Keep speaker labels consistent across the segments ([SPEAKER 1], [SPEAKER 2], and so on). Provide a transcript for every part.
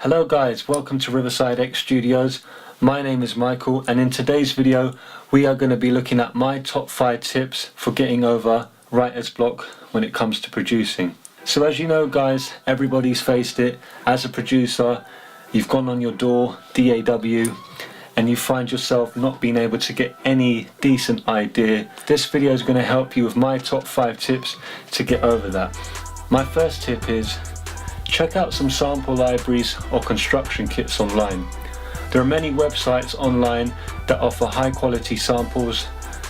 [SPEAKER 1] Hello guys, welcome to Riverside X Studios. My name is Michael, and in today's video we are going to be looking at my top 5 tips for getting over writer's block when it comes to producing. So as you know guys, everybody's faced it. As a producer, you've gone on your DAW, DAW, and you find yourself not being able to get any decent idea. This video is going to help you with my top 5 tips to get over that. My first tip is check out some sample libraries or construction kits online. There are many websites online that offer high quality samples.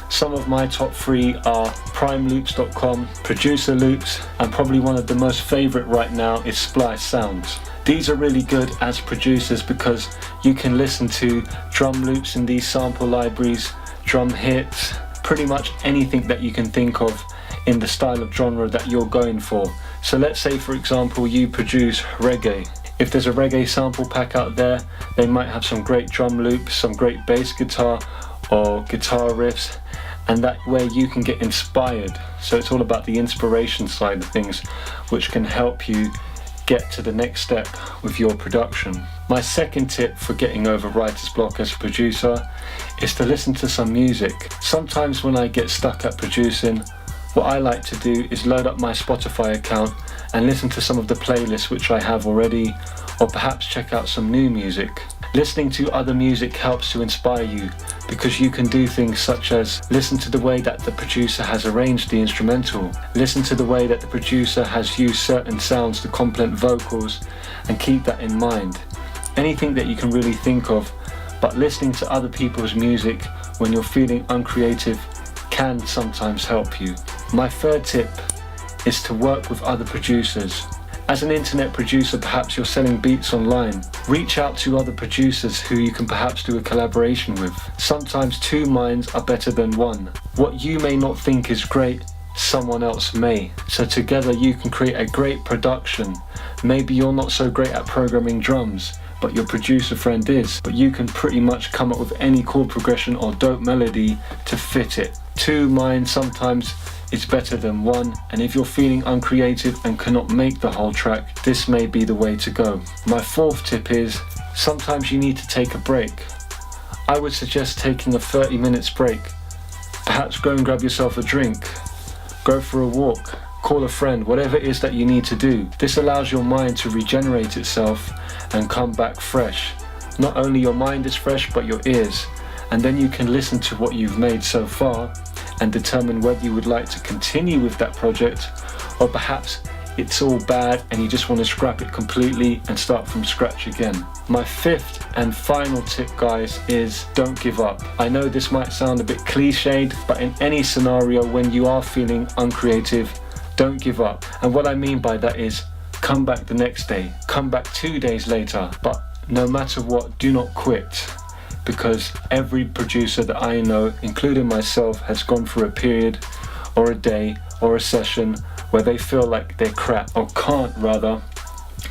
[SPEAKER 1] Some of my top 3 are primeloops.com, Producer Loops, and probably one of the most favourite right now is Splice Sounds. These are really good as producers because you can listen to drum loops in these sample libraries, drum hits, pretty much anything that you can think of in the style of genre that you're going for. So let's say for example you produce reggae. If there's a reggae sample pack out there, they might have some great drum loops, some great bass guitar or guitar riffs, and that way you can get inspired. So it's all about the inspiration side of things, which can help you get to the next step with your production. My second tip for getting over writer's block as a producer is to listen to some music. Sometimes when I get stuck at producing, what I like to do is load up my Spotify account and listen to some of the playlists which I have already, or perhaps check out some new music. Listening to other music helps to inspire you because you can do things such as listen to the way that the producer has arranged the instrumental, listen to the way that the producer has used certain sounds to complement vocals, and keep that in mind. Anything that you can really think of, but listening to other people's music when you're feeling uncreative can sometimes help you. My third tip is to work with other producers. As an internet producer, perhaps you're selling beats online. Reach out to other producers who you can perhaps do a collaboration with. Sometimes 2 minds are better than 1. What you may not think is great, someone else may. So together you can create a great production. Maybe you're not so great at programming drums, but your producer friend is. But you can pretty much come up with any chord progression or dope melody to fit it. 2 minds sometimes is better than 1, and if you're feeling uncreative and cannot make the whole track, this may be the way to go. My fourth tip is sometimes you need to take a break. I would suggest taking a 30 minutes break. Perhaps go and grab yourself a drink, go for a walk, call a friend, whatever it is that you need to do. This allows your mind to regenerate itself and come back fresh. Not only your mind is fresh, but your ears, and then you can listen to what you've made so far and determine whether you would like to continue with that project, or perhaps it's all bad and you just want to scrap it completely and start from scratch again. My fifth and final tip guys is don't give up. I know this might sound a bit cliched, but in any scenario when you are feeling uncreative, don't give up. And what I mean by that is come back the next day, come back 2 days later, but no matter what, do not quit. Because every producer that I know, including myself, has gone through a period or a day or a session where they feel like they're crap, or can't rather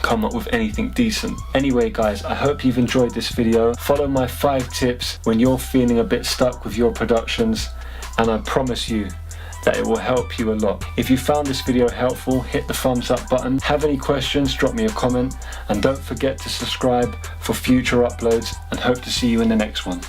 [SPEAKER 1] come up with anything decent. Anyway guys, I hope you've enjoyed this video. Follow my 5 tips when you're feeling a bit stuck with your productions, and I promise you that it will help you a lot. If you found this video helpful, hit the thumbs up button. Have any questions, drop me a comment, and don't forget to subscribe for future uploads, and hope to see you in the next one.